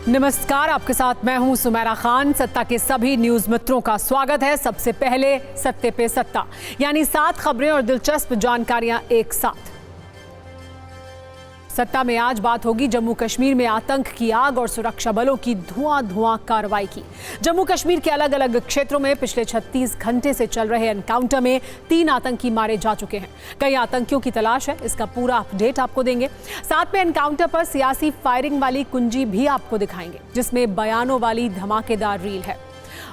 नमस्कार, आपके साथ मैं हूं सुमेरा खान। सत्ता के सभी न्यूज मित्रों का स्वागत है। सबसे पहले सत्ते पे सत्ता, यानी 7 खबरें और दिलचस्प जानकारियां एक साथ। सत्ता में आज बात होगी जम्मू कश्मीर में आतंक की आग और सुरक्षा बलों की धुआं कार्रवाई की। जम्मू कश्मीर के अलग अलग क्षेत्रों में पिछले 36 घंटे से चल रहे एनकाउंटर में 3 आतंकी मारे जा चुके हैं। कई आतंकियों की तलाश है, इसका पूरा अपडेट आपको देंगे। साथ में एनकाउंटर पर सियासी फायरिंग वाली कुंजी भी आपको दिखाएंगे, जिसमें बयानों वाली धमाकेदार रील है।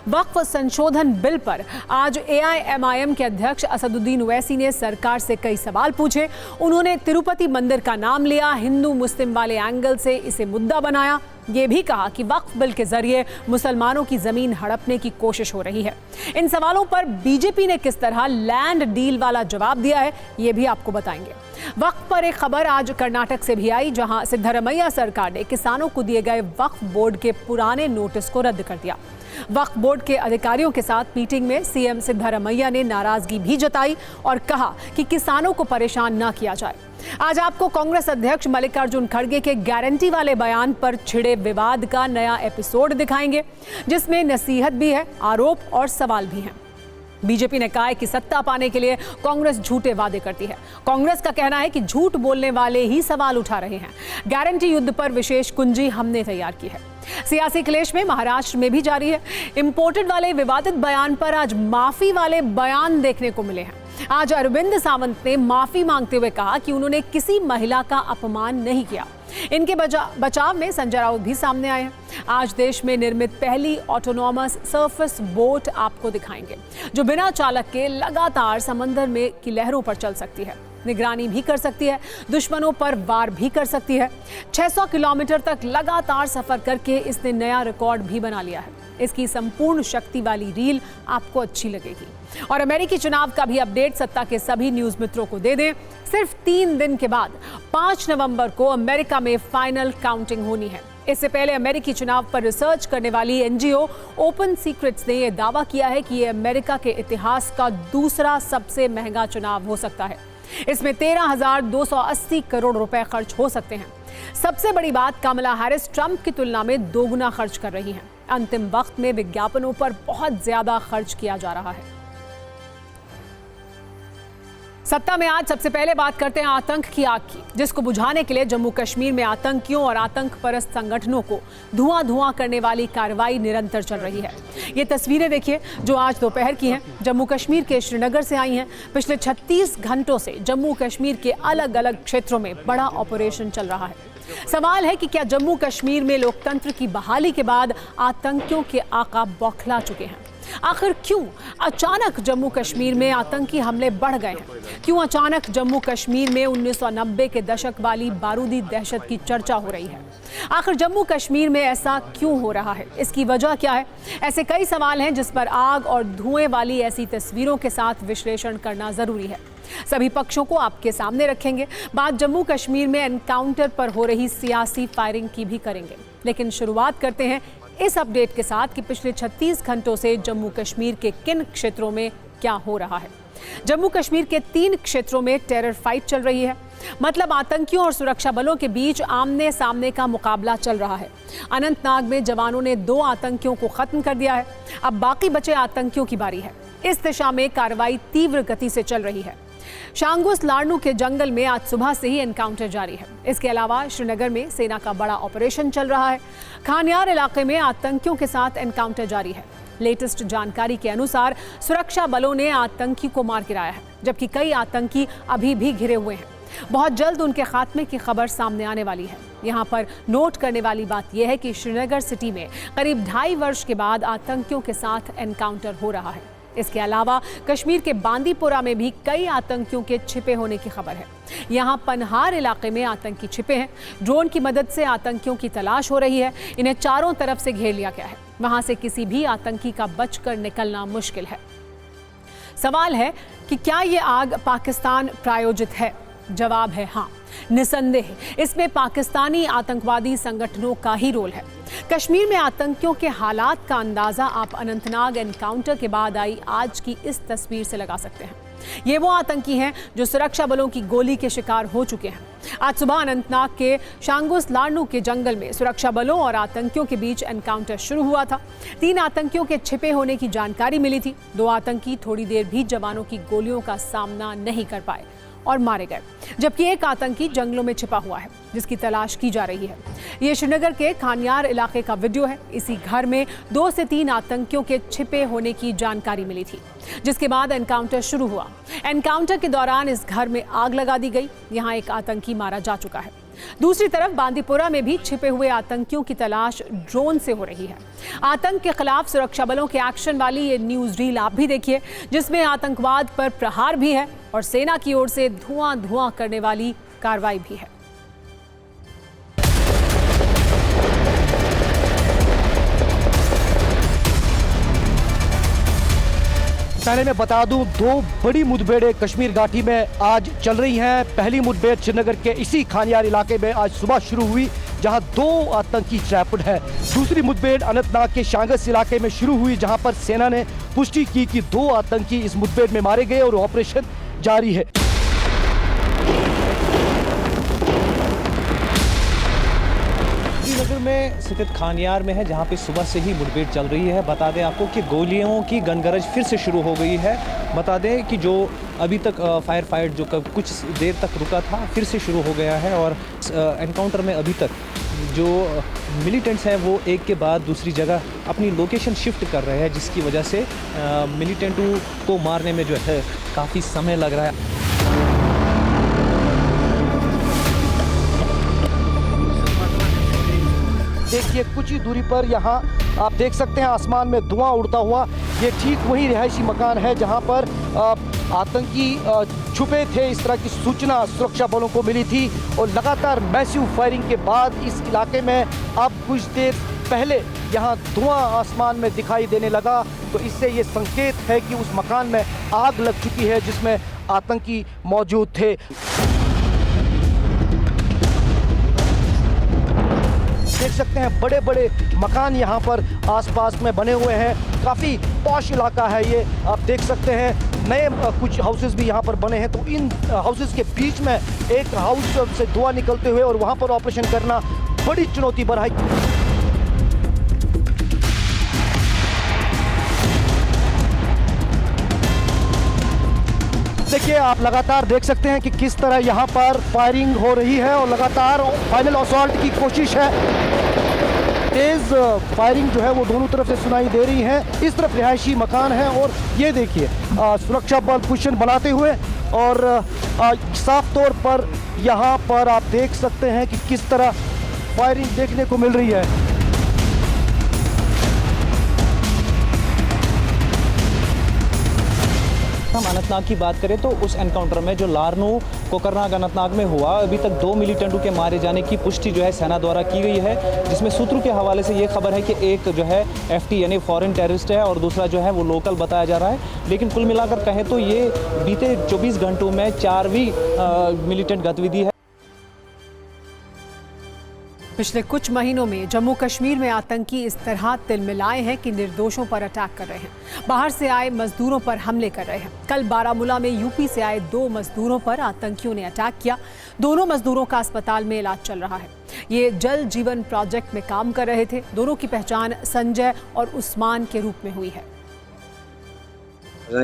वक्फ संशोधन बिल पर आज एआईएमआईएम के अध्यक्ष असदुद्दीन ओवैसी ने सरकार से कई सवाल पूछे। उन्होंने तिरुपति मंदिर का नाम लिया, हिंदू मुस्लिम वाले एंगल से इसे मुद्दा बनाया। ये भी कहा कि वक्फ बिल के जरिए मुसलमानों की जमीन हड़पने की कोशिश हो रही है। इन सवालों पर बीजेपी ने किस तरह लैंड डील वाला जवाब दिया है, ये भी आपको बताएंगे। वक्फ पर एक खबर आज कर्नाटक से भी आई, जहां सिद्धरमैया सरकार ने किसानों को दिए गए वक्फ बोर्ड के पुराने नोटिस को रद्द कर दिया। वक्फ बोर्ड के अधिकारियों के साथ मीटिंग में सीएम सिद्धरमैया ने नाराजगी भी जताई और कहा कि किसानों को परेशान न किया जाए। आज आपको कांग्रेस अध्यक्ष मल्लिकार्जुन खड़गे के गारंटी वाले बयान पर छिड़े विवाद का नया एपिसोड दिखाएंगे, जिसमें नसीहत भी है, आरोप और सवाल भी हैं। बीजेपी ने कहा है कि सत्ता पाने के लिए कांग्रेस झूठे वादे करती है। कांग्रेस का कहना है कि झूठ बोलने वाले ही सवाल उठा रहे हैं। गारंटी युद्ध पर विशेष कुंजी हमने तैयार की है। सियासी क्लेश में महाराष्ट्र में भी जारी है। इंपोर्टेड वाले विवादित बयान पर आज माफी वाले बयान देखने को मिले हैं। आज अरविंद सावंत ने माफी मांगते हुए कहा कि उन्होंने किसी महिला का अपमान नहीं किया। इनके बचाव में संजय राउत भी सामने आए हैं। आज देश में निर्मित पहली ऑटोनॉमस सरफेस बोट आपको दिखाएंगे, जो बिना चालक के लगातार समंदर में की लहरों पर चल सकती है, निगरानी भी कर सकती है, दुश्मनों पर वार भी कर सकती है। 600 किलोमीटर तक लगातार सफर करके इसने नया रिकॉर्ड भी बना लिया है। इसकी संपूर्ण शक्ति वाली रील आपको अच्छी लगेगी। और अमेरिकी चुनाव का भी अपडेट सत्ता के सभी न्यूज मित्रों को दे दें। सिर्फ 3 दिन के बाद 5 नवंबर को अमेरिका में फाइनल काउंटिंग होनी है। इससे पहले अमेरिकी चुनाव पर रिसर्च करने वाली एनजीओ ओपन सीक्रेट्स ने यह दावा किया है कि यह अमेरिका के इतिहास का दूसरा सबसे महंगा चुनाव हो सकता है। इसमें 13,280 करोड़ रुपए खर्च हो सकते हैं। सबसे बड़ी बात, कमला हैरिस ट्रंप की तुलना में दोगुना खर्च कर रही हैं। अंतिम वक्त में विज्ञापनों पर बहुत ज्यादा खर्च किया जा रहा है। सत्ता में आज सबसे पहले बात करते हैं आतंक की आग की, जिसको बुझाने के लिए जम्मू कश्मीर में आतंकियों और आतंक परस्त संगठनों को धुआं करने वाली कार्रवाई निरंतर चल रही है। ये तस्वीरें देखिए, जो आज दोपहर की हैं, जम्मू कश्मीर के श्रीनगर से आई हैं। पिछले 36 घंटों से जम्मू कश्मीर के अलग अलग क्षेत्रों में बड़ा ऑपरेशन चल रहा है। सवाल है कि क्या जम्मू कश्मीर में लोकतंत्र की बहाली के बाद आतंकियों के आका बौखला चुके हैं? आखिर क्यों अचानक जम्मू कश्मीर में आतंकी हमले बढ़ गए हैं? क्यों अचानक जम्मू कश्मीर में 1990 के दशक वाली बारूदी दहशत की चर्चा हो रही है? आखिर जम्मू कश्मीर में ऐसा क्यों हो रहा है? इसकी वजह क्या है? ऐसे कई सवाल हैं जिस पर आग और धुएं वाली ऐसी तस्वीरों के साथ विश्लेषण करना जरूरी है। सभी पक्षों को आपके सामने रखेंगे। बात जम्मू कश्मीर में एनकाउंटर पर हो रही सियासी फायरिंग की भी करेंगे। लेकिन शुरुआत करते हैं इस अपडेट के साथ कि पिछले 36 घंटों से जम्मू कश्मीर के किन क्षेत्रों में क्या हो रहा है। जम्मू कश्मीर के 3 क्षेत्रों में टेरर फाइट चल रही है। मतलब आतंकियों और सुरक्षा बलों के बीच आमने सामने का मुकाबला चल रहा है। अनंतनाग में जवानों ने 2 आतंकियों को खत्म कर दिया है। अब बाकी बचे आतंकियों की बारी है। इस दिशा में कार्रवाई तीव्र गति से चल रही है। शांगुस लारनू के जंगल में आज सुबह से ही एनकाउंटर जारी है। इसके अलावा श्रीनगर में सेना का बड़ा ऑपरेशन चल रहा है। खानियार इलाके में आतंकियों के साथ एनकाउंटर जारी है। लेटेस्ट जानकारी के अनुसार सुरक्षा बलों ने आतंकी को मार गिराया है, जबकि कई आतंकी अभी भी घिरे हुए हैं। बहुत जल्द उनके खात्मे की खबर सामने आने वाली है। यहाँ पर नोट करने वाली बात यह है कि श्रीनगर सिटी में करीब 2.5 वर्ष के बाद आतंकियों के साथ एनकाउंटर हो रहा है। इसके अलावा कश्मीर के बांदीपुरा में भी कई आतंकियों के छिपे होने की खबर है। यहाँ पनहार इलाके में आतंकी छिपे हैं। ड्रोन की मदद से आतंकियों की तलाश हो रही है। इन्हें चारों तरफ से घेर लिया गया है। वहां से किसी भी आतंकी का बचकर निकलना मुश्किल है। सवाल है कि क्या ये आग पाकिस्तान प्रायोजित है? जवाब है हाँ, निसंदेह इसमें पाकिस्तानी आतंकवादी संगठनों का ही रोल है। कश्मीर में आतंकियों के हालात का अंदाजा आप अनंतनाग एनकाउंटर के बाद आई आज की इस तस्वीर से लगा सकते हैं। ये वो आतंकी हैं जो सुरक्षा बलों की गोली के शिकार हो चुके हैं। आज सुबह अनंतनाग के शांगुस लार्नू के जंगल में सुरक्षा बलों और आतंकियों के बीच एनकाउंटर शुरू हुआ था। 3 आतंकियों के छिपे होने की जानकारी मिली थी। 2 आतंकी थोड़ी देर भी जवानों की गोलियों का सामना नहीं कर पाए और मारे गए, जबकि एक आतंकी जंगलों में छिपा हुआ है जिसकी तलाश की जा रही है। ये श्रीनगर के खानियार इलाके का वीडियो है। इसी घर में 2 से 3 आतंकियों के छिपे होने की जानकारी मिली थी, जिसके बाद एनकाउंटर शुरू हुआ। एनकाउंटर के दौरान इस घर में आग लगा दी गई। यहाँ एक आतंकी मारा जा चुका है। दूसरी तरफ बांदीपुरा में भी छिपे हुए आतंकियों की तलाश ड्रोन से हो रही है। आतंक के खिलाफ सुरक्षा बलों के एक्शन वाली ये न्यूज रील आप भी देखिए, जिसमें आतंकवाद पर प्रहार भी है और सेना की ओर से धुआं करने वाली कार्रवाई भी है। पहले मैं बता दूं, 2 बड़ी मुठभेड़ें कश्मीर घाटी में आज चल रही हैं। पहली मुठभेड़ श्रीनगर के इसी खानियार इलाके में आज सुबह शुरू हुई, जहां 2 आतंकी ट्रैप्ड हैं। दूसरी मुठभेड़ अनंतनाग के शांगस इलाके में शुरू हुई, जहां पर सेना ने पुष्टि की कि 2 आतंकी इस मुठभेड़ में मारे गए और ऑपरेशन जारी है। श्रीनगर में स्थित खानियार में है, जहां पे सुबह से ही मुठभेड़ चल रही है। बता दें आपको कि गोलियों की गनगरज फिर से शुरू हो गई है। बता दें कि जो अभी तक फायर फाइट जो कुछ देर तक रुका था, फिर से शुरू हो गया है। और एनकाउंटर में अभी तक जो मिलिटेंट्स हैं वो एक के बाद दूसरी जगह अपनी लोकेशन शिफ्ट कर रहे हैं, जिसकी वजह से मिलिटेंटों को मारने में जो है काफ़ी समय लग रहा है। देखिए, कुछ ही दूरी पर यहाँ आप देख सकते हैं आसमान में धुआं उड़ता हुआ। ये ठीक वही रिहायशी मकान है जहाँ पर आतंकी छुपे थे। इस तरह की सूचना सुरक्षा बलों को मिली थी और लगातार मैसिव फायरिंग के बाद इस इलाके में अब कुछ देर पहले यहाँ धुआं आसमान में दिखाई देने लगा। तो इससे ये संकेत है कि उस मकान में आग लग चुकी है जिसमें आतंकी मौजूद थे। देख सकते हैं बड़े बड़े मकान यहाँ पर आसपास में बने हुए हैं। काफ़ी पॉश इलाका है ये, आप देख सकते हैं। नए कुछ हाउसेस भी यहाँ पर बने हैं। तो इन हाउसेस के बीच में एक हाउस से धुआं निकलते हुए और वहाँ पर ऑपरेशन करना बड़ी चुनौती बढ़ाई। देखिए, आप लगातार देख सकते हैं कि किस तरह यहाँ पर फायरिंग हो रही है और लगातार फाइनल असॉल्ट की कोशिश है। तेज फायरिंग जो है वो दोनों तरफ से सुनाई दे रही है। इस तरफ रिहायशी मकान है और ये देखिए सुरक्षा बल पोजीशन बनाते हुए और साफ तौर पर यहाँ पर आप देख सकते हैं कि किस तरह फायरिंग देखने को मिल रही है। हम अनंतनाग की बात करें तो उस एनकाउंटर में जो लार्नू कोकरनाग अनंतनाग में हुआ, अभी तक 2 मिलिटेंटों के मारे जाने की पुष्टि जो है सेना द्वारा की गई है, जिसमें सूत्रों के हवाले से ये खबर है कि एक जो है FT यानी फॉरेन टेररिस्ट है और दूसरा जो है वो लोकल बताया जा रहा है। लेकिन कुल मिलाकर कहें तो ये बीते 24 घंटों में 4वीं मिलिटेंट गतिविधि है। पिछले कुछ महीनों में जम्मू कश्मीर में आतंकी इस तरह तिलमिलाए हैं कि निर्दोषों पर अटैक कर रहे हैं। बाहर से आए मजदूरों पर हमले कर रहे हैं। कल बारामूला में यूपी से आए 2 मजदूरों पर आतंकियों ने अटैक किया। दोनों मजदूरों का अस्पताल में इलाज चल रहा है। ये जल जीवन प्रोजेक्ट में काम कर रहे थे। दोनों की पहचान संजय और उस्मान के रूप में हुई है।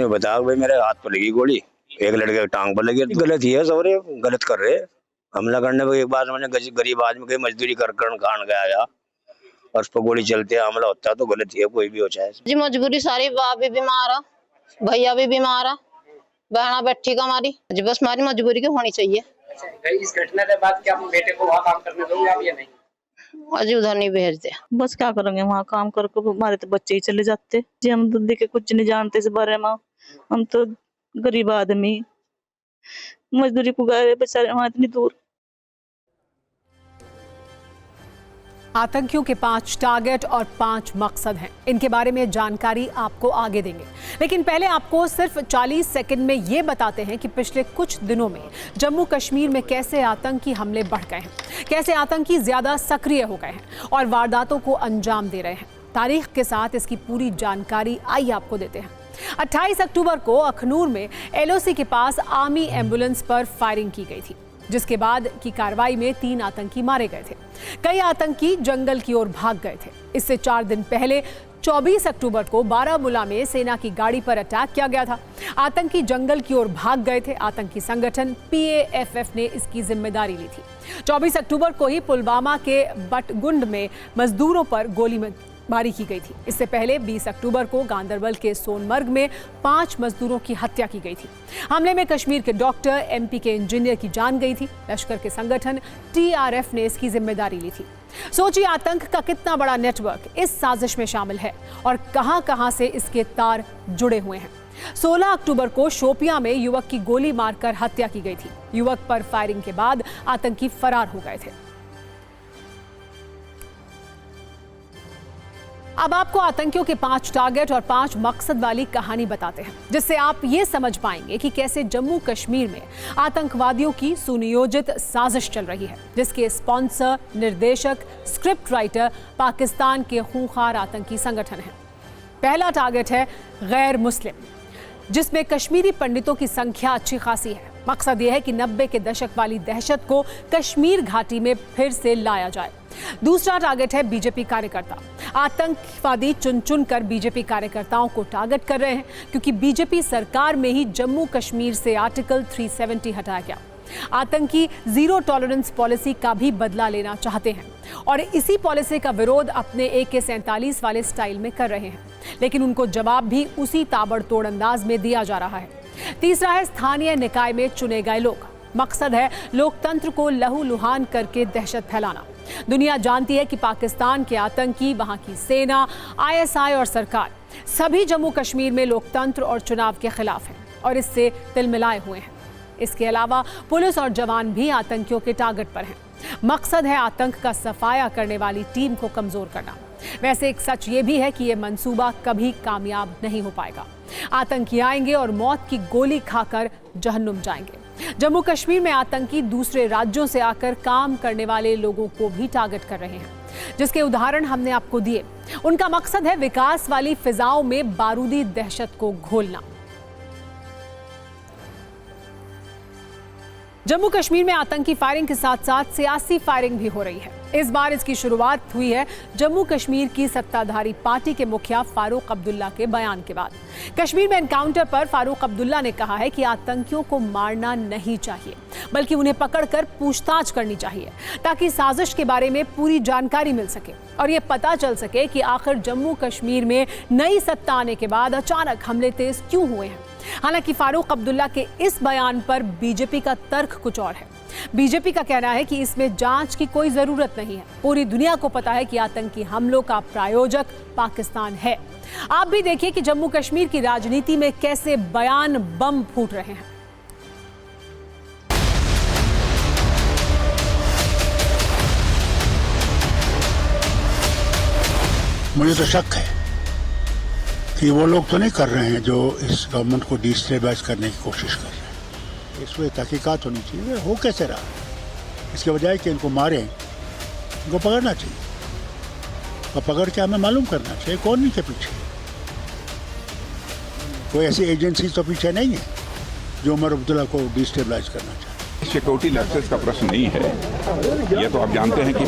बताओ भाई, मेरे हाथ पर लगी गोली, एक लड़के की टांग पर लगी। गलत ही है, सौरे गलत कर रहे। हमला करने को एक बार मैंने गरीब आदमी के मजदूरी कर खान गया और उस पर गोली चलते हमला होता है तो गलत ही है, कोई भी हो चाहे जी। मजबूरी सारी, बाप भी बीमार है, भैया भी बीमार है, बहना बैठी का हमारी जी, बस हमारी मजबूरी की होनी चाहिए। इस घटना के बाद क्या बेटे को वहाँ काम करने दोगे आप या नहीं? अजी उधर नहीं भेजते। बस क्या करेंगे, वहाँ काम करके हमारे तो बच्चे ही चले जाते जी। हम तो देखे कुछ नहीं जानते इस बारे में। हम तो गरीब आदमी मजदूरी को गए बेचारे वहाँ इतनी दूर। आतंकियों के 5 टारगेट और 5 मकसद हैं। इनके बारे में जानकारी आपको आगे देंगे, लेकिन पहले आपको सिर्फ 40 सेकंड में ये बताते हैं कि पिछले कुछ दिनों में जम्मू कश्मीर में कैसे आतंकी हमले बढ़ गए हैं, कैसे आतंकी ज्यादा सक्रिय हो गए हैं और वारदातों को अंजाम दे रहे हैं। तारीख के साथ इसकी पूरी जानकारी आइए आपको देते हैं। 28 अक्टूबर को अखनूर में एलओसी के पास आर्मी एम्बुलेंस पर फायरिंग की गई थी, जिसके बाद की कार्रवाई में 3 आतंकी मारे गए थे। कई आतंकी जंगल की ओर भाग गए थे। इससे 4 दिन पहले 24 अक्टूबर को बारामूला में सेना की गाड़ी पर अटैक किया गया था। आतंकी जंगल की ओर भाग गए थे। आतंकी संगठन PAFF ने इसकी जिम्मेदारी ली थी। 24 अक्टूबर को ही पुलवामा के बटगुंड में मजदूरों पर गोलीबारी की गई थी। इससे पहले 20 अक्टूबर को गांदरबल के सोनमर्ग में 5 मजदूरों की हत्या की गई थी। हमले में कश्मीर के डॉक्टर, MP के इंजीनियर की जान गई थी। लश्कर के संगठन TRF ने इसकी जिम्मेदारी ली थी। सोचिए आतंक का कितना बड़ा नेटवर्क इस साजिश में शामिल है और कहां-कहां से इसके तार जुड़े हुए हैं। 16 अक्टूबर को शोपियां में युवक की गोली मारकर हत्या की गई थी। युवक पर फायरिंग के बाद आतंकी फरार हो गए थे। अब आपको आतंकियों के 5 टारगेट और 5 मकसद वाली कहानी बताते हैं, जिससे आप ये समझ पाएंगे कि कैसे जम्मू कश्मीर में आतंकवादियों की सुनियोजित साजिश चल रही है, जिसके स्पॉन्सर, निर्देशक, स्क्रिप्ट राइटर पाकिस्तान के खूंखार आतंकी संगठन हैं। पहला टारगेट है गैर मुस्लिम, जिसमें कश्मीरी पंडितों की संख्या अच्छी खासी है। मकसद यह है कि 90 के दशक वाली दहशत को कश्मीर घाटी में फिर से लाया जाए। दूसरा टारगेट है बीजेपी कार्यकर्ता। आतंकवादी चुन चुन कर बीजेपी कार्यकर्ताओं को टारगेट कर रहे हैं, क्योंकि बीजेपी सरकार में ही जम्मू कश्मीर से आर्टिकल 370 हटाया गया। आतंकी जीरो टॉलरेंस पॉलिसी का भी बदला लेना चाहते हैं और इसी पॉलिसी का विरोध अपने AK-47 वाले स्टाइल में कर रहे हैं, लेकिन उनको जवाब भी उसी ताबड़तोड़ अंदाज में दिया जा रहा है। तीसरा है स्थानीय निकाय में चुने गए लोग। मकसद है लोकतंत्र को लहूलुहान करके दहशत फैलाना। दुनिया जानती है कि पाकिस्तान के आतंकी, वहां की सेना, ISI और सरकार सभी जम्मू कश्मीर में लोकतंत्र और चुनाव के खिलाफ हैं और इससे तिलमिलाए हुए हैं। इसके अलावा पुलिस और जवान भी आतंकियों के टारगेट पर हैं। मकसद है आतंक का सफाया करने वाली टीम को कमजोर करना। वैसे एक सच ये भी है कि ये मंसूबा कभी कामयाब नहीं हो पाएगा। आतंकी आएंगे और मौत की गोली खाकर जहन्नुम जाएंगे। जम्मू कश्मीर में आतंकी दूसरे राज्यों से आकर काम करने वाले लोगों को भी टारगेट कर रहे हैं, जिसके उदाहरण हमने आपको दिए। उनका मकसद है विकास वाली फिजाओं में बारूदी दहशत को घोलना। जम्मू कश्मीर में आतंकी फायरिंग के साथ साथ सियासी फायरिंग भी हो रही है। इस बार इसकी शुरुआत हुई है जम्मू कश्मीर की सत्ताधारी पार्टी के मुखिया फारूक अब्दुल्ला के बयान के बाद। कश्मीर में एनकाउंटर पर फारूक अब्दुल्ला ने कहा है कि आतंकियों को मारना नहीं चाहिए, बल्कि उन्हें पकड़कर पूछताछ करनी चाहिए, ताकि साजिश के बारे में पूरी जानकारी मिल सके और ये पता चल सके कि आखिर जम्मू कश्मीर में नई सत्ता आने के बाद अचानक हमले तेज क्यों हुए हैं। हालांकि फारूक अब्दुल्ला के इस बयान पर बीजेपी का तर्क कुछ और है। बीजेपी का कहना है कि इसमें जांच की कोई जरूरत नहीं है। पूरी दुनिया को पता है कि आतंकी हमलों का प्रायोजक पाकिस्तान है। आप भी देखिए कि जम्मू कश्मीर की राजनीति में कैसे बयान बम फूट रहे हैं। मुझे तो शक है कि वो लोग तो नहीं कर रहे हैं जो इस गवर्नमेंट को डिस्टेबलाइज करने की कोशिश कर रहे हैं। इसमें तहकीकात होनी चाहिए। हो कैसे रहा, इसके बजाय कि इनको मारें, इनको पकड़ना चाहिए और पकड़ के हमें मालूम करना चाहिए कौन इनके पीछे। कोई ऐसी एजेंसी तो पीछे नहीं है जो उमर अब्दुल्ला को डिस्टेबलाइज करना चाहते। सिक्योरिटी लैप्सेस का प्रश्न नहीं है। यह तो आप जानते हैं कि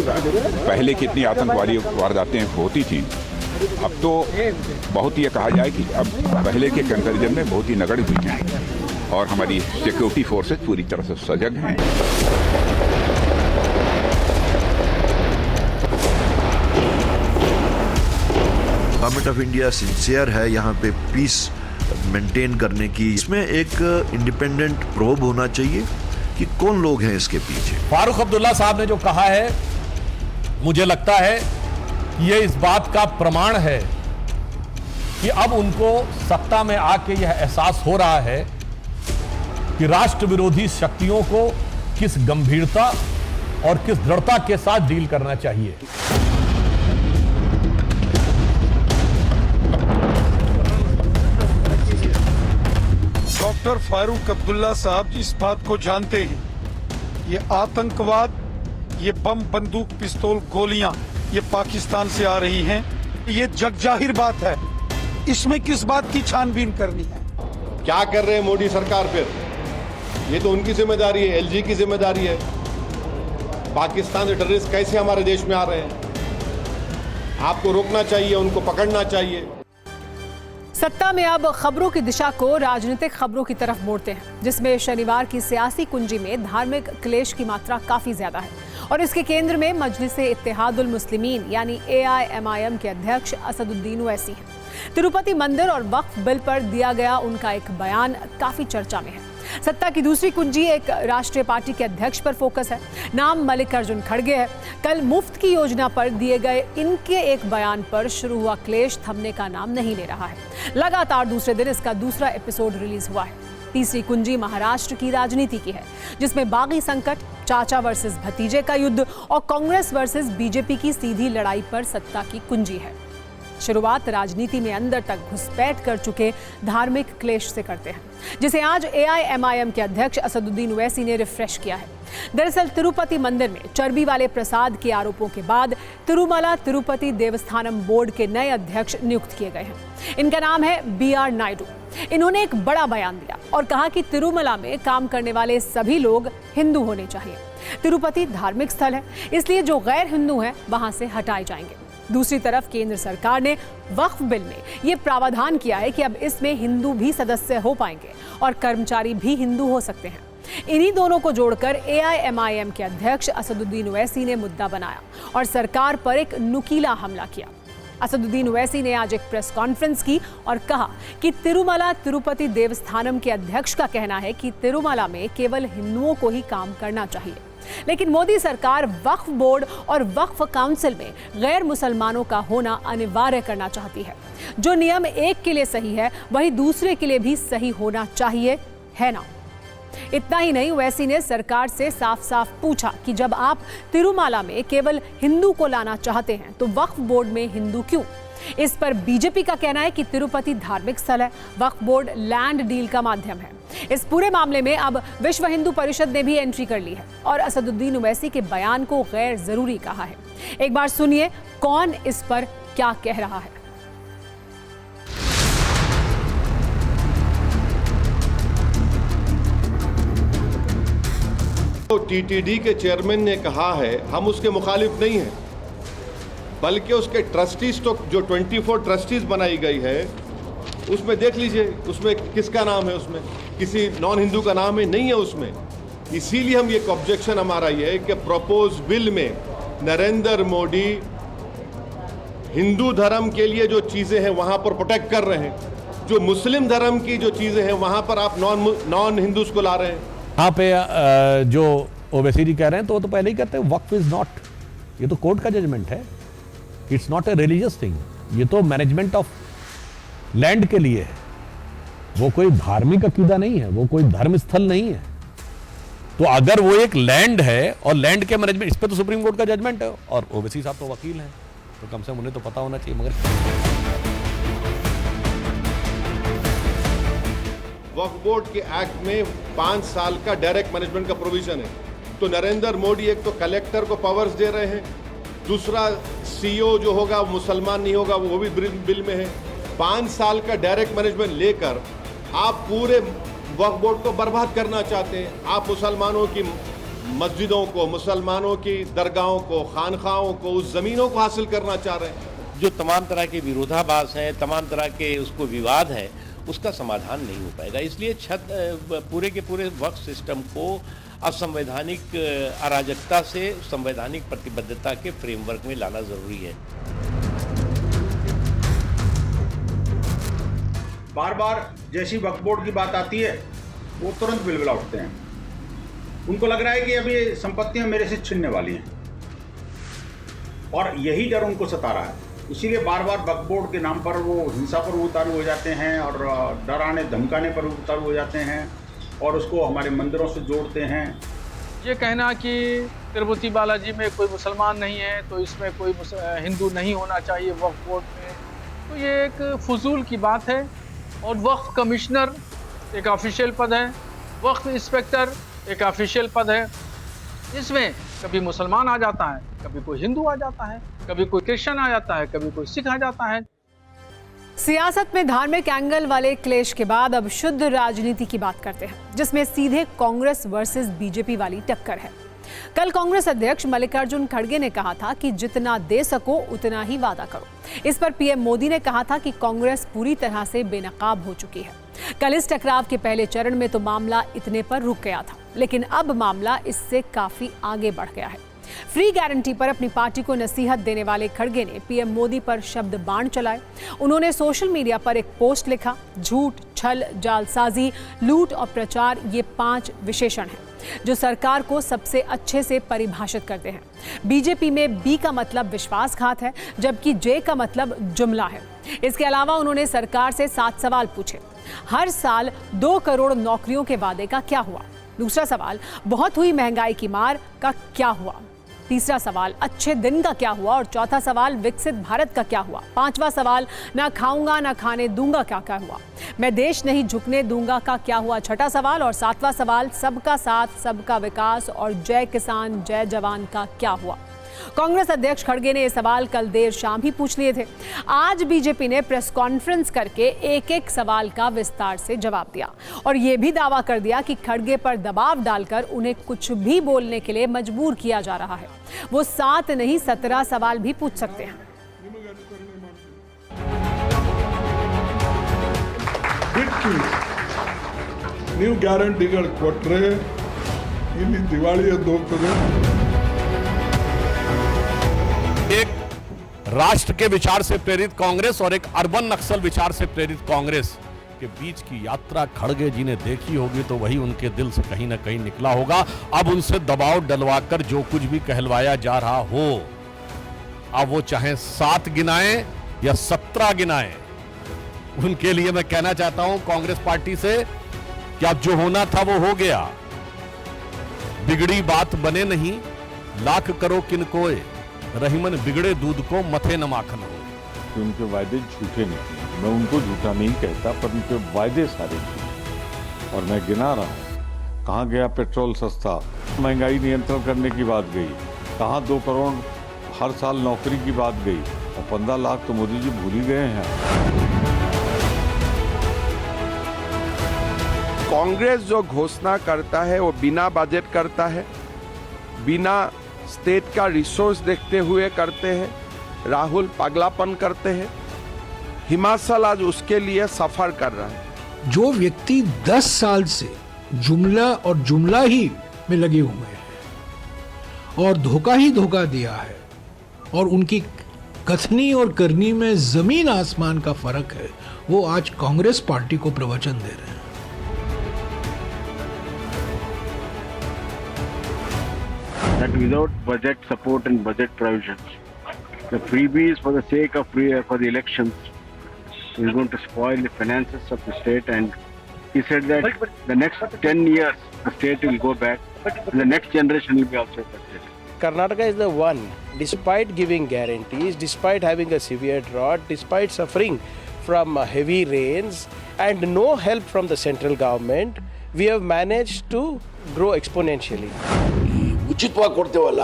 पहले कितनी आतंकवादी वारदातें होती थी। अब तो बहुत ये कहा जाए कि अब पहले के कंपैरिजन में बहुत ही नगण्य हुई हैं और हमारी सिक्योरिटी फोर्सेस पूरी तरह से सजग हैं। गवर्नमेंट ऑफ इंडिया सिंसियर है यहाँ पे पीस मेंटेन करने की। इसमें एक इंडिपेंडेंट प्रोब होना चाहिए कि कौन लोग हैं इसके पीछे। फारूक अब्दुल्ला साहब ने जो कहा है, मुझे लगता है ये इस बात का प्रमाण है कि अब उनको सत्ता में आके यह एहसास हो रहा है कि राष्ट्र विरोधी शक्तियों को किस गंभीरता और किस दृढ़ता के साथ डील करना चाहिए। डॉक्टर फारूक अब्दुल्ला साहब इस बात को जानते हैं, ये आतंकवाद, ये बम, बंदूक, पिस्तौल, गोलियां ये पाकिस्तान से आ रही हैं। ये जग जाहिर बात है इसमें किस बात की छानबीन करनी है? क्या कर रहे हैं मोदी सरकार? फिर ये तो उनकी जिम्मेदारी है, एलजी की जिम्मेदारी है। पाकिस्तान से टेररिस्ट कैसे हमारे देश में आ रहे हैं? आपको रोकना चाहिए, उनको पकड़ना चाहिए। सत्ता में अब खबरों की दिशा को राजनीतिक खबरों की तरफ मोड़ते हैं, जिसमें शनिवार की सियासी कुंजी में धार्मिक क्लेश की मात्रा काफी ज्यादा है और इसके केंद्र में मजलिसे इत्तेहादुल मुस्लिमीन यानी AIMIM के अध्यक्ष असदुद्दीन ओवैसी हैं। तिरुपति मंदिर और वक्फ बिल पर दिया गया उनका एक बयान काफी चर्चा में है। सत्ता की दूसरी कुंजी एक राष्ट्रीय पार्टी के अध्यक्ष पर फोकस है, नाम मल्लिकार्जुन खड़गे है। कल मुफ्त की योजना पर दिए गए इनके एक बयान पर शुरू हुआ क्लेश थमने का नाम नहीं ले रहा है। लगातार दूसरे दिन इसका दूसरा एपिसोड रिलीज हुआ है। तीसरी कुंजी महाराष्ट्र की राजनीति की है, जिसमें बागी संकट, चाचा वर्सेस भतीजे का युद्ध और कांग्रेस वर्सेस बीजेपी की सीधी लड़ाई पर सत्ता की कुंजी है। शुरुआत राजनीति में अंदर तक घुसपैठ कर चुके धार्मिक क्लेश से करते हैं, जिसे आज AIMIM के अध्यक्ष असदुद्दीन ओवैसी ने रिफ्रेश किया है। दरअसल तिरुपति मंदिर में चर्बी वाले प्रसाद के आरोपों के बाद तिरुमला तिरुपति देवस्थानम बोर्ड के नए अध्यक्ष नियुक्त किए गए हैं। इनका नाम है BR नायडू। इन्होंने एक बड़ा बयान दिया और कहा कि तिरुमला में काम करने वाले सभी लोग हिंदू होने चाहिए। तिरुपति धार्मिक स्थल है, इसलिए जो गैर हिंदू हैं वहां से हटाए जाएंगे। दूसरी तरफ केंद्र सरकार ने वक्फ बिल में ये प्रावधान किया है कि अब इसमें हिंदू भी सदस्य हो पाएंगे और कर्मचारी भी हिंदू हो सकते हैं। इन्हीं दोनों को जोड़कर AIMIM के अध्यक्ष असदुद्दीन ओवैसी ने मुद्दा बनाया और सरकार पर एक नुकीला हमला किया। असदुद्दीन ओवैसी ने आज एक प्रेस कॉन्फ्रेंस की और कहा कि तिरुमला तिरुपति देवस्थानम के अध्यक्ष का कहना है कि तिरुमला में केवल हिंदुओं को ही काम करना चाहिए, लेकिन मोदी सरकार वक्फ बोर्ड और वक्फ काउंसिल में गैर मुसलमानों का होना अनिवार्य करना चाहती है। जो नियम एक के लिए सही है वही दूसरे के लिए भी सही होना चाहिए, है ना? इतना ही नहीं, ओवैसी ने सरकार से साफ साफ पूछा कि जब आप तिरुमाला में केवल हिंदू को लाना चाहते हैं तो वक्फ बोर्ड में हिंदू क्यों? इस पर बीजेपी का कहना है कि तिरुपति धार्मिक स्थल है, वक्फ बोर्ड लैंड डील का माध्यम है। इस पूरे मामले में अब विश्व हिंदू परिषद ने भी एंट्री कर ली है और असदुद्दीन ओवैसी के बयान को गैर जरूरी कहा है। एक बार सुनिए कौन इस पर क्या कह रहा है। तो TTD के चेयरमैन ने कहा है हम उसके मुखालिफ नहीं हैं, बल्कि उसके ट्रस्टीज तो जो 24 ट्रस्टीज बनाई गई है उसमें देख लीजिए, उसमें किसका नाम है? उसमें किसी नॉन हिंदू का नाम है? नहीं है उसमें। इसीलिए हम ये ऑब्जेक्शन हमारा ये है कि प्रपोज बिल में नरेंद्र मोदी हिंदू धर्म के लिए जो चीज़ें हैं वहाँ पर प्रोटेक्ट कर रहे हैं, जो मुस्लिम धर्म की जो चीज़ें हैं वहाँ पर आप नॉन हिंदूज को ला रहे हैं। यहाँ पे जो ओवैसी जी कह रहे हैं तो वो तो पहले ही कहते हैं वक्फ इज नॉट, ये तो कोर्ट का जजमेंट है, it's not a religious thing, ये तो मैनेजमेंट ऑफ लैंड के लिए है, वो कोई धार्मिक अकीदा नहीं है, वो कोई धर्म स्थल नहीं है। तो अगर वो एक लैंड है और लैंड के मैनेजमेंट, इस पे तो सुप्रीम कोर्ट का जजमेंट है और ओवैसी साहब तो वकील हैं, तो कम से कम उन्हें तो पता होना चाहिए। मगर वक्फ बोर्ड के एक्ट में 5 साल का डायरेक्ट मैनेजमेंट का प्रोविजन है, तो नरेंद्र मोदी एक तो कलेक्टर को पावर्स दे रहे हैं, दूसरा CEO जो होगा वो मुसलमान नहीं होगा, वो भी बिल में है। 5 साल का डायरेक्ट मैनेजमेंट लेकर आप पूरे वक्फ बोर्ड को बर्बाद करना चाहते हैं। आप मुसलमानों की मस्जिदों को, मुसलमानों की दरगाहों को, खानखाहों को, उस ज़मीनों को हासिल करना चाह रहे हैं। जो तमाम तरह के विरोधाभास हैं, तमाम तरह के उसको विवाद है, उसका समाधान नहीं हो पाएगा। इसलिए पूरे के पूरे वक्फ सिस्टम को असंवैधानिक अराजकता से संवैधानिक प्रतिबद्धता के फ्रेमवर्क में लाना जरूरी है। बार बार जैसी वक्फ बोर्ड की बात आती है वो तुरंत बिलबिला उठते हैं। उनको लग रहा है कि अब ये संपत्तियां मेरे से छिनने वाली हैं और यही डर उनको सता रहा है। इसीलिए बार बार वक्फ बोर्ड के नाम पर वो हिंसा पर उतारू हो जाते हैं और डराने धमकाने पर उतारू हो जाते हैं और उसको हमारे मंदिरों से जोड़ते हैं। ये कहना कि तिरुपति बालाजी में कोई मुसलमान नहीं है तो इसमें कोई हिंदू नहीं होना चाहिए वक्फ बोर्ड में, तो ये एक फजूल की बात है। और वक्फ कमिश्नर एक ऑफिशियल पद है, वक्फ इंस्पेक्टर एक ऑफिशियल पद है, इसमें कभी मुसलमान आ जाता है, कभी कोई हिंदू आ जाता है, कभी कोई क्रिश्चियन आ जाता है, कभी कोई सिख आ जाता है। सियासत में धार्मिक एंगल वाले क्लेश के बाद अब शुद्ध राजनीति की बात करते हैं, जिसमें सीधे कांग्रेस वर्सेस बीजेपी वाली टक्कर है। कल कांग्रेस अध्यक्ष मल्लिकार्जुन खड़गे ने कहा था कि जितना दे सको उतना ही वादा करो। इस पर पीएम मोदी ने कहा था कि कांग्रेस पूरी तरह से बेनकाब हो चुकी है। कल इस टकराव के पहले चरण में तो मामला इतने पर रुक गया था, लेकिन अब मामला इससे काफी आगे बढ़ गया है। फ्री गारंटी पर अपनी पार्टी को नसीहत देने वाले खड़गे ने पीएम मोदी पर शब्द बाण चलाए। उन्होंने सोशल मीडिया पर एक पोस्ट लिखा, झूठ, छल, जालसाजी, लूट और प्रचार, ये 5 विशेषण हैं जो सरकार को सबसे अच्छे से परिभाषित करते हैं। बीजेपी में बी का मतलब विश्वासघात है, जबकि जे का मतलब जुमला है। इसके अलावा उन्होंने सरकार से 7 सवाल पूछे। हर साल 2 करोड़ नौकरियों के वादे का क्या हुआ? दूसरा सवाल, बहुत हुई महंगाई की मार का क्या हुआ? तीसरा सवाल, अच्छे दिन का क्या हुआ? और चौथा सवाल, विकसित भारत का क्या हुआ? 5वां सवाल, ना खाऊंगा ना खाने दूंगा का क्या हुआ? मैं देश नहीं झुकने दूंगा का क्या हुआ? छठा सवाल और 7वां सवाल, सबका साथ सबका विकास और जय किसान जय जवान का क्या हुआ? कांग्रेस अध्यक्ष खड़गे ने ये सवाल कल देर शाम ही पूछ लिए थे। आज बीजेपी ने प्रेस कॉन्फ्रेंस करके एक-एक सवाल का विस्तार से जवाब दिया और ये भी दावा कर दिया कि खड़गे पर दबाव डालकर उन्हें कुछ भी बोलने के लिए मजबूर किया जा रहा है। वो 7 नहीं 17 सवाल भी पूछ सकते हैं। ನೀವು ಗ್ಯಾರಂಟಿಗಳು ಕೊಟ್ರೆ ಇಲ್ಲಿ ದಿವಾಳಿ ಎದ್ದು ಹೋಗ್ತದೆ। एक राष्ट्र के विचार से प्रेरित कांग्रेस और एक अर्बन नक्सल विचार से प्रेरित कांग्रेस के बीच की यात्रा खड़गे जी ने देखी होगी तो वही उनके दिल से कहीं ना कहीं निकला होगा। अब उनसे दबाव डलवाकर जो कुछ भी कहलवाया जा रहा हो, अब वो चाहे 7 गिनाएं या 17 गिनाएं, उनके लिए मैं कहना चाहता हूं कांग्रेस पार्टी से कि अब जो होना था वो हो गया। बिगड़ी बात बने नहीं, लाख करो किन कोय, रहीमन बिगड़े दूध को मथे न माखन हो। उनके वायदे झूठे निकले, मैं उनको झूठा नहीं कहता, पर उनके वायदे सारे झूठे। और मैं गिना रहा हूँ, कहाँ गया पेट्रोल सस्ता, महंगाई नियंत्रण करने की बात गई, कहाँ 2 करोड़ हर साल नौकरी की बात गई, और 15 लाख तो मोदी जी भूल ही गए हैं। कांग्रेस जो घोषणा करता है वो बिना बजट करता है, बिना स्टेट का रिसोर्स देखते हुए करते हैं। राहुल पगलापन करते हैं। हिमाचल आज उसके लिए सफर कर रहा है। जो व्यक्ति 10 साल से जुमला और जुमला ही में लगे हुए हैं और धोखा ही धोखा दिया है और उनकी कथनी और करनी में जमीन आसमान का फर्क है, वो आज कांग्रेस पार्टी को प्रवचन दे रहे हैं। That without budget support and budget provisions, the freebies for the sake of for the elections is going to spoil the finances of the state. And he said that the next 10 years the state will go back, and the next generation will be also affected. Karnataka is the one, despite giving guarantees, despite having a severe drought, despite suffering from heavy rains and no help from the central government, we have managed to grow exponentially. ಉಚಿತವಾಗಿ ಕೊಡ್ತೇವಲ್ಲ,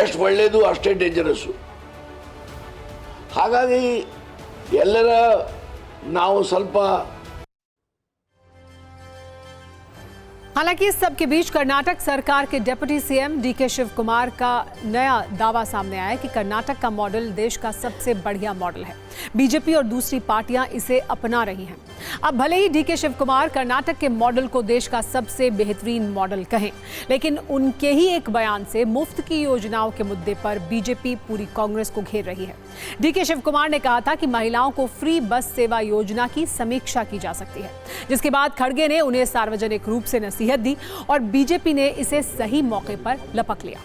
ಎಷ್ಟು ಒಳ್ಳೆಯದು ಅಷ್ಟೇ dangerous. ಹಾಗಾಗಿ ಎಲ್ಲರ ನಾವು ಸ್ವಲ್ಪ हालांकि इस सब के बीच कर्नाटक सरकार के deputy CM DK Shivakumar का नया दावा सामने आया कि कर्नाटक का मॉडल देश का सबसे बढ़िया मॉडल है। बीजेपी और दूसरी पार्टियां इसे अपना रही हैं। अब भले ही डीके शिव कुमार कर्नाटक के मॉडल को देश का सबसे बेहतरीन मॉडल कहें, लेकिन उनके ही एक बयान से मुफ्त की योजनाओं के मुद्दे पर बीजेपी पूरी कांग्रेस को घेर रही है। डीके शिव कुमार ने कहा था कि महिलाओं को फ्री बस सेवा योजना की समीक्षा की जा सकती है, जिसके बाद खड़गे ने उन्हें सार्वजनिक रूप से नसीहत दी और बीजेपी ने इसे सही मौके पर लपक लिया।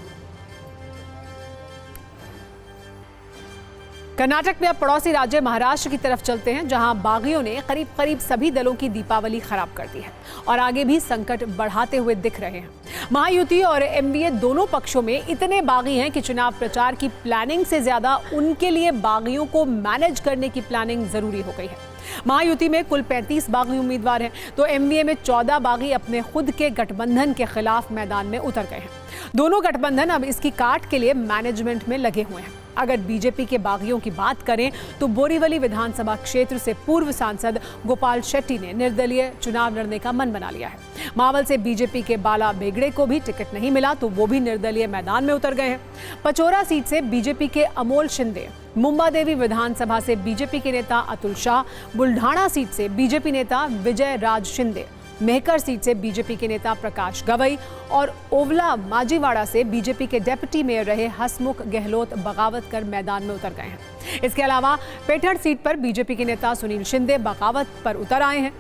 कर्नाटक में अब पड़ोसी राज्य महाराष्ट्र की तरफ चलते हैं, जहां बागियों ने करीब करीब सभी दलों की दीपावली खराब कर दी है और आगे भी संकट बढ़ाते हुए दिख रहे हैं। महायुति और एमवीए दोनों पक्षों में इतने बागी हैं कि चुनाव प्रचार की प्लानिंग से ज्यादा उनके लिए बागियों को मैनेज करने की प्लानिंग जरूरी हो गई है। महायुति में कुल 35 बागी उम्मीदवार हैं, तो एमवीए में 14 बागी अपने खुद के गठबंधन के खिलाफ मैदान में उतर गए हैं। दोनों गठबंधन अब इसकी काट के लिए मैनेजमेंट में लगे हुए हैं। अगर बीजेपी के बागियों की बात करें तो बोरीवली विधानसभा क्षेत्र से पूर्व सांसद गोपाल शेट्टी ने निर्दलीय चुनाव लड़ने का मन बना लिया है। मावल से बीजेपी के बाला बेगड़े को भी टिकट नहीं मिला तो वो भी निर्दलीय मैदान में उतर गए हैं। पचोरा सीट से बीजेपी के अमोल शिंदे, मुंबा देवी विधानसभा से बीजेपी के नेता अतुल शाह, बुल्ढाना सीट से बीजेपी नेता विजय राज शिंदे, मेहकर सीट से बीजेपी के नेता प्रकाश गवई और ओवला माजीवाड़ा से बीजेपी के डेप्यूटी मेयर रहे हसमुख गहलोत बगावत कर मैदान में उतर गए हैं। इसके अलावा पेठड़ सीट पर बीजेपी के नेता सुनील शिंदे बगावत पर उतर आए हैं।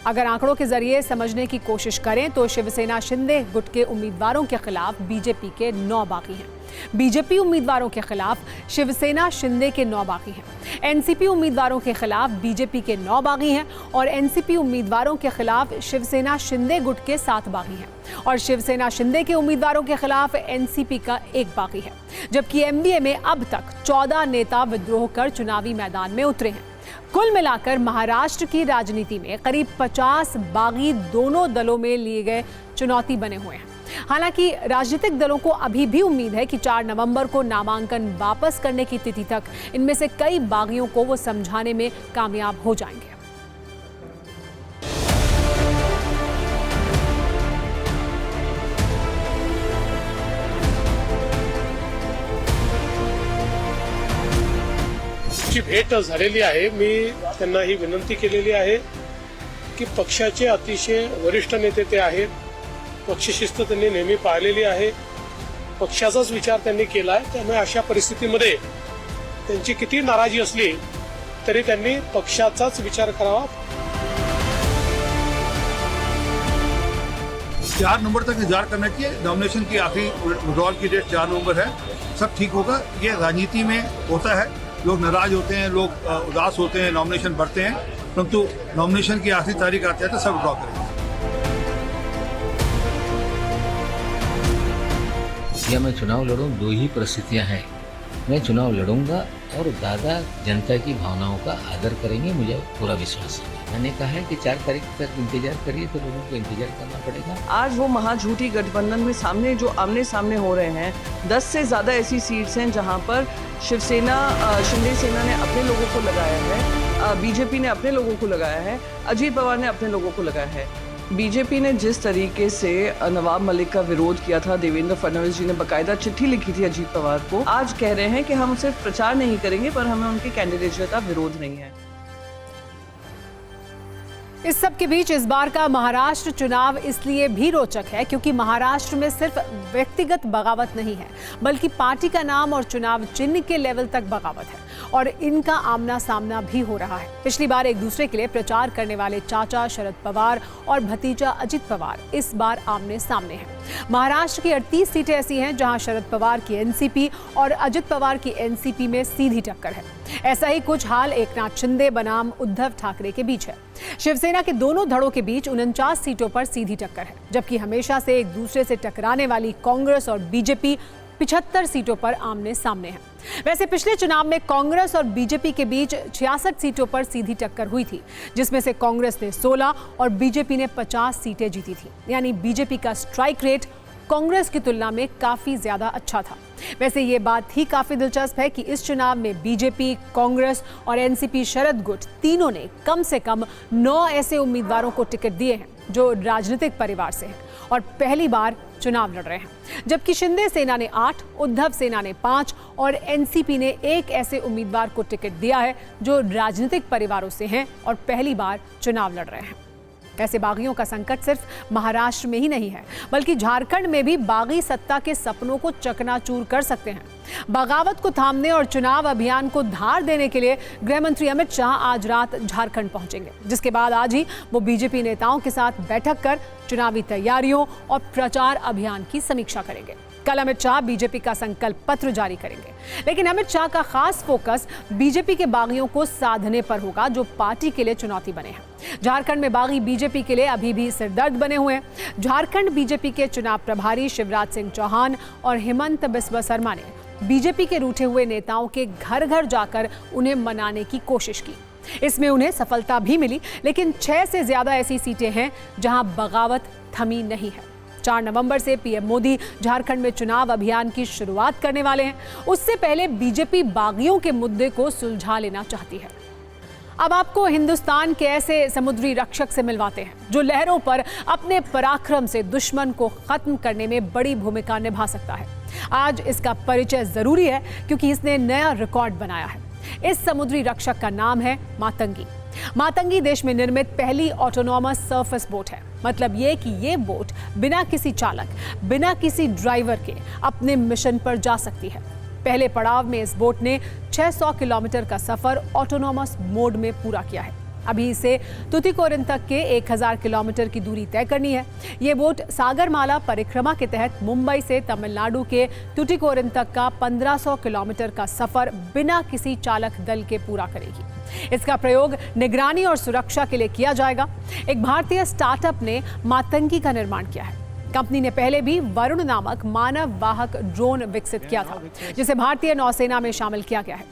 अगर आंकड़ों के जरिए समझने की कोशिश करें तो शिवसेना शिंदे गुट के उम्मीदवारों के खिलाफ बीजेपी के 9 बागी हैं। बीजेपी उम्मीदवारों के खिलाफ शिवसेना शिंदे के 9 बागी हैं। एनसीपी उम्मीदवारों के खिलाफ बीजेपी के 9 बागी हैं और एनसीपी उम्मीदवारों के खिलाफ शिवसेना शिंदे गुट के 7 बागी हैं और शिवसेना शिंदे के उम्मीदवारों के खिलाफ एनसीपी का 1 बागी है। जबकि एमबीए में अब तक 14 नेता विद्रोह कर चुनावी मैदान में उतरे हैं। कुल मिलाकर महाराष्ट्र की राजनीति में करीब 50 बागी दोनों दलों में लिए गए चुनौती बने हुए हैं। हालांकि राजनीतिक दलों को अभी भी उम्मीद है कि 4 नवंबर को नामांकन वापस करने की तिथि तक इनमें से कई बागियों को वो समझाने में कामयाब हो जाएंगे। ची भेट झालेली आहे। मी त्यांना ही विनंती केलेली आहे की पक्षाचे अतिशय वरिष्ठ नेते ते आहेत, पक्षशिस्त त्यांनी नेहमी पाळलेली आहे, पक्षाचाच विचार त्यांनी केला आहे। त्यामुळे अशा परिस्थितीमध्ये त्यांची किती नाराजी असली तरी त्यांनी पक्षाचाच विचार करावा। 4 नवंबर तक इंतजार करना चाहिए। नॉमिनेशन की आखिरी विड्रॉल की डेट 4 नवंबर है। सब ठीक होगा। ये राजनीति में होता है, लोग नाराज होते हैं, लोग उदास होते हैं, नॉमिनेशन बढ़ते हैं, परंतु नॉमिनेशन की आखिरी तारीख आती है तो सब ड्रॉ करेंगे। या मैं चुनाव लड़ूं, 2 ही परिस्थितियां हैं। मैं चुनाव लड़ूंगा और दादा जनता की भावनाओं का आदर करेंगे, मुझे पूरा विश्वास है। मैंने कहा है कि 4 तारीख तक इंतजार करिए, तो लोगों को इंतजार करना पड़ेगा। आज वो महाझूठी गठबंधन में सामने जो आमने सामने हो रहे हैं, 10 से ज़्यादा ऐसी सीट्स हैं जहां पर शिवसेना शिंदे सेना ने अपने लोगों को लगाया है, बीजेपी ने अपने लोगों को लगाया है, अजीत पवार ने अपने लोगों को लगाया है। बीजेपी ने जिस तरीके से नवाब मलिक का विरोध किया था, देवेंद्र फडणवीस जी ने बकायदा चिट्ठी लिखी थी अजीत पवार को, आज कह रहे हैं कि हम सिर्फ प्रचार नहीं करेंगे पर हमें उनकी कैंडिडेचर का विरोध नहीं है। इस सब के बीच इस बार का महाराष्ट्र चुनाव इसलिए भी रोचक है क्योंकि महाराष्ट्र में सिर्फ व्यक्तिगत बगावत नहीं है, बल्कि पार्टी का नाम और चुनाव चिन्ह के लेवल तक बगावत है और इनका आमना सामना भी हो रहा है। पिछली बार एक दूसरे के लिए प्रचार करने वाले चाचा शरद पवार और भतीजा अजित पवार इस बार आमने सामने हैं। महाराष्ट्र की 38 सीटें ऐसी हैं जहां शरद पवार की एनसीपी और अजित पवार की एनसीपी में सीधी टक्कर है। ऐसा ही कुछ हाल एकनाथ शिंदे बनाम उद्धव ठाकरे के बीच है। शिवसेना के दोनों धड़ों के बीच 49 सीटों पर सीधी टक्कर है, जबकि हमेशा से एक दूसरे से टकराने वाली कांग्रेस और बीजेपी 75 सीटों पर आमने सामने हैं। वैसे पिछले चुनाव में कांग्रेस और बीजेपी के बीच 66 सीटों पर सीधी टक्कर हुई थी, जिसमें से कांग्रेस ने 16 और बीजेपी ने 50 सीटें जीती थी। यानी बीजेपी का स्ट्राइक रेट कांग्रेस की तुलना में काफी ज्यादा अच्छा था। वैसे ये बात ही काफी दिलचस्प है कि इस चुनाव में बीजेपी, कांग्रेस और एनसीपी शरद गुट तीनों ने कम से कम 9 ऐसे उम्मीदवारों को टिकट दिए हैं जो राजनीतिक परिवार से हैं और पहली बार चुनाव लड़ रहे हैं, जबकि शिंदे सेना ने 8, उद्धव सेना ने 5 और एनसीपी ने 1 ऐसे उम्मीदवार को टिकट दिया है जो राजनीतिक परिवारों से हैं और पहली बार चुनाव लड़ रहे हैं। ऐसे बागियों का संकट सिर्फ महाराष्ट्र में ही नहीं है, बल्कि झारखंड में भी बागी सत्ता के सपनों को चकनाचूर कर सकते हैं। बगावत को थामने और चुनाव अभियान को धार देने के लिए गृह मंत्री अमित शाह आज रात झारखंड पहुंचेंगे, जिसके बाद आज ही वो बीजेपी नेताओं के साथ बैठक कर चुनावी तैयारियों और प्रचार अभियान की समीक्षा करेंगे। कल अमित शाह बीजेपी का संकल्प पत्र जारी करेंगे, लेकिन अमित शाह का खास फोकस बीजेपी के बागियों को साधने पर होगा जो पार्टी के लिए चुनौती बने हैं। झारखंड में बागी बीजेपी के लिए अभी भी सिरदर्द बने हुए हैं। झारखंड बीजेपी के चुनाव प्रभारी शिवराज सिंह चौहान और हेमंत बिस्वा शर्मा ने बीजेपी के रूठे हुए नेताओं के घर घर जाकर उन्हें मनाने की कोशिश की। इसमें उन्हें सफलता भी मिली, लेकिन 6 से ज्यादा ऐसी सीटें हैं जहां बगावत थमी नहीं है। 4 नवंबर से पीएम मोदी झारखंड में चुनाव अभियान की शुरुआत करने वाले हैं। उससे पहले बीजेपी बागियों के मुद्दे को सुलझा लेना चाहती है। अब आपको हिंदुस्तान के ऐसे समुद्री रक्षक से मिलवाते हैं जो लहरों पर अपने पराक्रम से दुश्मन को खत्म करने में बड़ी भूमिका निभा सकता है। आज इसका परिचय जरूरी है क्योंकि इसने नया रिकॉर्ड बनाया है। इस समुद्री रक्षक का नाम है मातंगी। मातंगी देश में निर्मित पहली ऑटोनॉमस सरफेस बोट है। मतलब ये कि ये बोट बिना किसी चालक, बिना किसी ड्राइवर के अपने मिशन पर जा सकती है। पहले पड़ाव में इस बोट ने 600 किलोमीटर का सफर ऑटोनॉमस मोड में पूरा किया है। अभी इसे तुतिकोरिन तक के 1000 किलोमीटर की दूरी तय करनी है। ये बोट सागरमाला परिक्रमा के तहत मुंबई से तमिलनाडु के तुतिकोरिन तक का 1500 किलोमीटर का सफर बिना किसी चालक दल के पूरा करेगी। इसका प्रयोग निगरानी और सुरक्षा के लिए किया जाएगा। एक भारतीय स्टार्टअप ने मातंगी का निर्माण किया है। कंपनी ने पहले भी वरुण नामक मानव वाहक ड्रोन विकसित किया था, जिसे भारतीय नौसेना में शामिल किया गया है।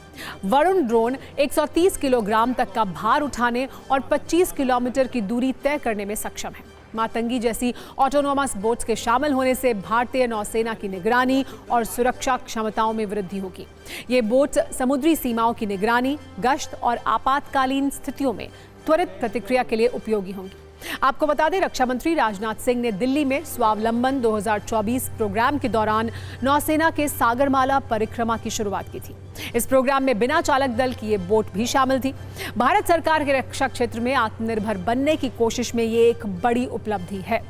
वरुण ड्रोन 130 किलोग्राम तक का भार उठाने और 25 किलोमीटर की दूरी तय करने में सक्षम है। मातंगी जैसी ऑटोनोमस बोट्स के शामिल होने से भारतीय नौसेना की निगरानी और सुरक्षा क्षमताओं में वृद्धि होगी। ये बोट्स समुद्री सीमाओं की निगरानी, गश्त और आपातकालीन स्थितियों में त्वरित प्रतिक्रिया के लिए उपयोगी होंगी। आपको बता दें, रक्षा मंत्री राजनाथ सिंह ने दिल्ली में स्वावलंबन 2024 प्रोग्राम के दौरान नौसेना के सागरमाला परिक्रमा की शुरुआत की थी। इस प्रोग्राम में बिना चालक दल की ये बोट भी शामिल थी। भारत सरकार के रक्षा क्षेत्र में आत्मनिर्भर बनने की कोशिश में ये एक बड़ी उपलब्धि है।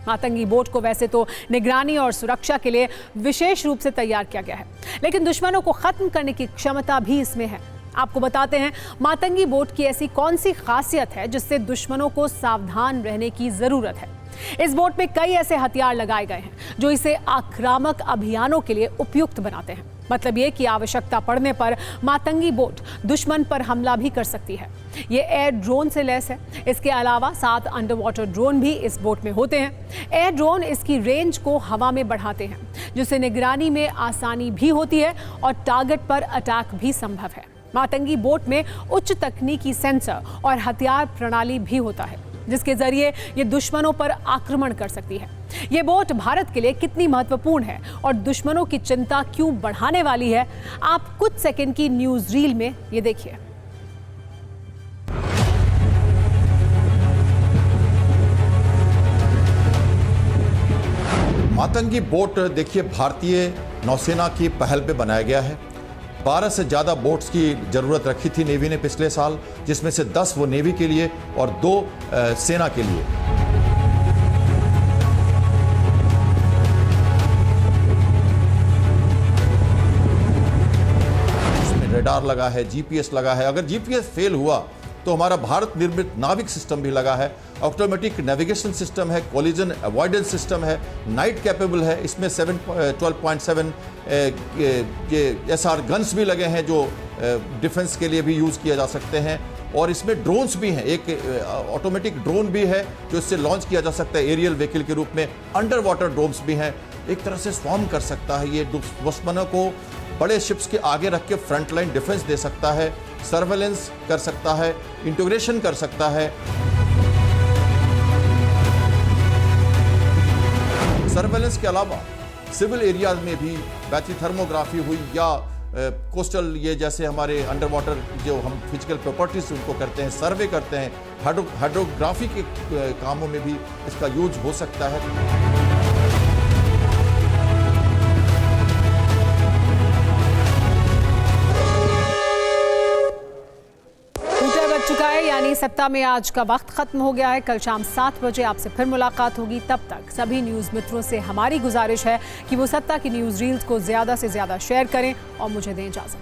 मातंगी बोट को वैसे तो निगरानी और सुरक्षा के लिए विशेष रूप से तैयार किया गया है, लेकिन दुश्मनों को खत्म करने की क्षमता भी इसमें है। आपको बताते हैं मातंगी बोट की ऐसी कौन सी खासियत है जिससे दुश्मनों को सावधान रहने की जरूरत है। इस बोट में कई ऐसे हथियार लगाए गए हैं जो इसे आक्रामक अभियानों के लिए उपयुक्त बनाते हैं। मतलब ये कि आवश्यकता पड़ने पर मातंगी बोट दुश्मन पर हमला भी कर सकती है। ये एयर ड्रोन से लैस है। इसके अलावा 7 अंडर वाटर ड्रोन भी इस बोट में होते हैं। एयर ड्रोन इसकी रेंज को हवा में बढ़ाते हैं, जिससे निगरानी में आसानी भी होती है और टारगेट पर अटैक भी संभव है। मातंगी बोट में उच्च तकनीकी सेंसर और हथियार प्रणाली भी होता है, जिसके जरिए ये दुश्मनों पर आक्रमण कर सकती है। ये बोट भारत के लिए कितनी महत्वपूर्ण है और दुश्मनों की चिंता क्यों बढ़ाने वाली है, आप कुछ सेकंड की न्यूज रील में ये देखिए। मातंगी बोट देखिए भारतीय नौसेना की पहल पे बनाया गया है। 12 से ज़्यादा बोट्स की ज़रूरत रखी थी नेवी ने पिछले साल, जिसमें से 10 वो नेवी के लिए और 2 सेना के लिए। इसमें रेडार लगा है, जीपीएस लगा है। अगर जीपीएस फेल हुआ तो हमारा भारत निर्मित नाविक सिस्टम भी लगा है, ऑटोमेटिक नेविगेशन सिस्टम है, कोलिजन अवॉइडेंस सिस्टम है, नाइट कैपेबल है। इसमें 12.7 ये SR गन्स भी लगे हैं जो डिफेंस के लिए भी यूज़ किया जा सकते हैं। और इसमें ड्रोन्स भी हैं, एक ऑटोमेटिक ड्रोन भी है जो इससे लॉन्च किया जा सकता है एरियल व्हीकल के रूप में। अंडर वाटर ड्रोन्स भी हैं। एक तरह से स्वॉर्म कर सकता है ये, दुश्मनों को बड़े शिप्स के आगे रख के फ्रंट लाइन डिफेंस दे सकता है, सर्वेलेंस कर सकता है, इंटीग्रेशन कर सकता है। सर्वेलेंस के अलावा सिविल एरियाज में भी बैटरी थर्मोग्राफी हुई या कोस्टल ये जैसे हमारे अंडर वाटर जो हम फिजिकल प्रॉपर्टीज उनको करते हैं, सर्वे करते हैं, हाइड्रोग्राफी के कामों में भी इसका यूज हो सकता है। यानी सत्ता में आज का वक्त खत्म हो गया है। कल शाम 7 बजे आपसे फिर मुलाकात होगी। तब तक सभी न्यूज मित्रों से हमारी गुजारिश है कि वो सत्ता की न्यूज रील्स को ज्यादा से ज्यादा शेयर करें और मुझे दें इजाजत।